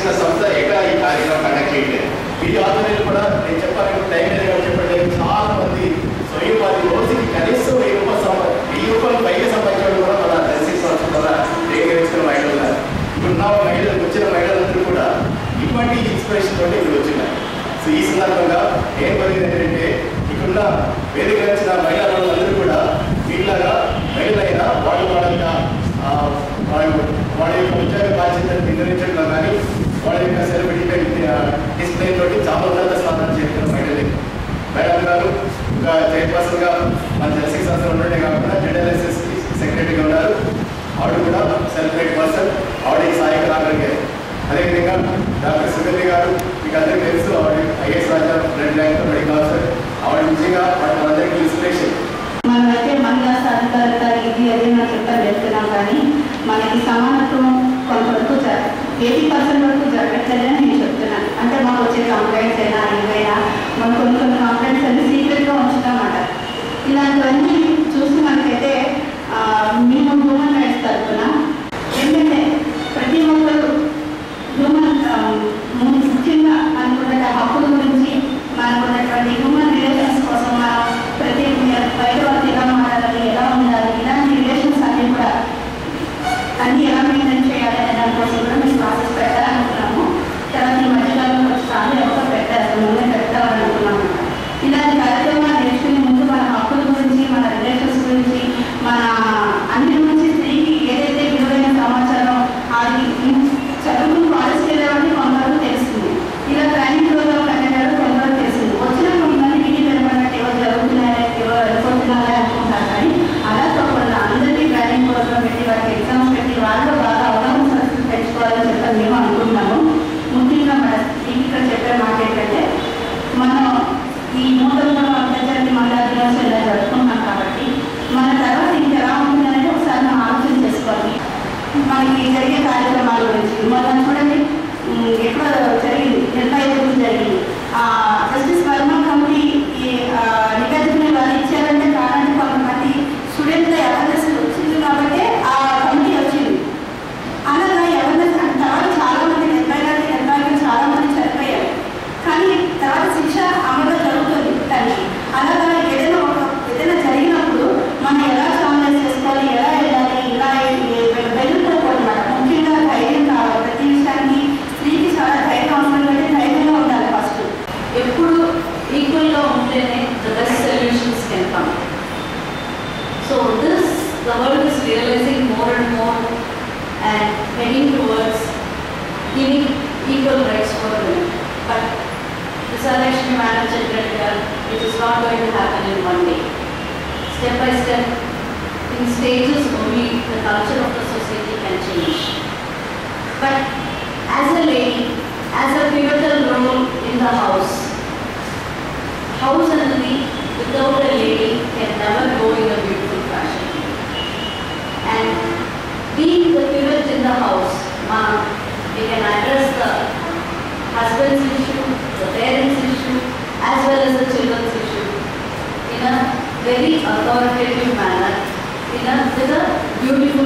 సంబంధించిన సంస్థ ఎక్కడ ఈ కార్యక్రమం కండక్ట్ చేయలేదు. ఈ ఆధ్వర్యంలో కూడా నేను చెప్పాలంటే టైం లేదు చెప్పలేదు. చాలా మంది స్వయం వారి రోజుకి కనీసం 1000 రూపాయలు పైగా సంపాదించడం కూడా మన దర్శించిన సంస్థ ద్వారా నేర్చుకున్న మహిళలు ఉన్నారు. ఇప్పుడున్న మహిళలు వచ్చిన మహిళలందరూ కూడా ఇటువంటి ఇన్స్పిరేషన్ తోటి ఇక్కడ వచ్చినాయి. సో ఈ సందర్భంగా ఏం జరిగింది ఏంటంటే ఇక్కడున్న వేదిక వచ్చిన మహిళలందరూ కూడా వీళ్ళగా మహిళలైన వాళ్ళు వాళ్ళ యొక్క ఉద్యోగ బాధ్యతను నిర్వహించడంలో కానీ వాళ్ళ యొక్క సెలబ్రిటీ డిస్ప్లే తోటి చాలా ఉన్నత స్థానాలు చేస్తున్న మహిళలే. మేడం గారు ఒక చైర్పర్సన్గా మన జెర్సీ సంస్థలు ఉండడే కాకుండా జెడ్ఎల్ఎస్ఎస్ సెక్రటరీగా ఉన్నారు. ఆవిడ కూడా సెలబ్రేట్ పర్సన్, ఆవిడ సహాయక రాగలిగారు. అదేవిధంగా డాక్టర్ సుగంధి గారు మీకు అందరికీ తెలుసు, ఆవిడ ఐఏఎస్ రాజా బ్లడ్ ర్యాంక్ మెడికల్ ఆఫీసర్. ఆవిడ నిజంగా మనందరికీ ఇన్స్పిరేషన్. మనమైతే మహిళా సాధికారత ఇది అదే మనం చెప్పని చెప్తున్నాం, కానీ మనకి సమానత్వం కొంతవరకు 80% వరకు జరగట్లేదని నేను చెప్తున్నాను. అంటే మాకు వచ్చే కంప్లైంట్స్ అయినా ఏమైనా మనం కొన్ని కంప్లైంట్స్ అన్ని సీక్రెట్గా ఉంచుతామన్నమాట. ఇలాంటివన్నీ చూసి మనకైతే మేము హ్యూమన్ రైట్స్ తరఫున ఏంటంటే ప్రతి ఒక్కరు ముఖ్యంగా మనకున్న హక్కుల గురించి మనకున్నటువంటి హ్యూమన్ రిలేషన్స్ కోసం మనం ప్రతి బయట వాళ్ళు ఎలా మాట్లాడాలి, ఎలా ఉండాలి, ఇలాంటి రిలేషన్స్ అన్నీ కూడా అన్నీ ఎలా మెయింటైన్ చేయాలి అనే దానికోసం కూడా మేము ప్రాసెస్ పెట్టాలనుకున్నాము. తర్వాత ఈ మధ్యకాలంలో చాలా ఎవరో పెట్టారు, ముందే పెట్టాలనుకున్నాము. ఇలాంటి కార్యక్రమాలు నేర్చుకునే ముందు మన హక్కుల గురించి, మన రిలేషన్స్ గురించి, మన అన్ని గురించి స్త్రీకి ఏదైతే విలువైన సమాచారం అది చదువుకుని కాలేజ్కి వెళ్ళేవాడిని కొంతవరకు తెలుస్తుంది. ఇలా ట్రైనింగ్ ప్రోగ్రామ్ కట్టేవారు కొంతవరకు తెలుస్తుంది. వచ్చిన కొంతమంది ఇంటికి వెళ్ళబడినట్టు ఎవరు జరుగుతున్నారా, ఎవరు వెళ్ళిపోతున్నారా అనుకుంటారు. కానీ అలా కాకుండా అందరికీ ట్రైనింగ్ ప్రోగ్రామ్ పెట్టి వారికి ఎగ్జామ్స్ పెట్టి వాళ్ళు బాగా అవగాహన సరస్సులు పెంచుకోవాలని చెప్పని మేము అనుకుంటున్నాము. ముఖ్యంగా మన ఇక్కడ చెప్పే మాట ఏంటంటే మనం ఈ 103వ అంతర్జాతీయ మహిళా దినోత్సవం ఇలా జరుపుకుంటున్నాం కాబట్టి మన తర్వాత ఇంకెలా ఉంటుందనేది ఒకసారి మనం ఆలోచన చేసుకోవాలి. మనకి జరిగే కార్యక్రమాల గురించి మొన్న చూడండి ఎక్కడ జరిగింది, 25 జరిగింది. జస్టిస్ వర్మ కమిటీ నివేదికని వాళ్ళు ఇచ్చారంటే కారణం కొంతమంది స్టూడెంట్ల అవేర్నెస్ వచ్చింది కాబట్టి ఆ కమిటీ వచ్చింది. అలాగా అవేర్నెస్ తర్వాత చాలా మంది 80 చాలా మంది చనిపోయారు. కానీ తర్వాత శిక్ష అమలు జరుగుతుంది. కానీ అలాగా ఏదైనా జరిగినప్పుడు మనం ఎలా సామర్థ్యం చేసుకోవాలి, ఎలా వెళ్ళాలి, ఇలా వెళ్ళిపోకూడమాట. ముఖ్యంగా ధైర్యం కావాలి. ప్రతి విషయానికి స్త్రీకి చాలా ధైర్యం అవసరం కంటే ధైర్యంగా ఉండాలి. ఫస్ట్ ఎప్పుడు ఈక్వల్గా ఉంటేనే the best solutions can come. So the world is realizing more and more and heading towards giving equal rights for women. But Visalakshmi Madam Chandrakar, it is not going to happen in one day. Step by step, in stages only, the culture of the society can change. But as a lady, as a pivotal role in the house only without a lady can never go in a beautiful fashion. And being the pivot in the house, we can address the husband's issue, the parents' issue, as well as the children's issue in a very authoritative manner, with a beautiful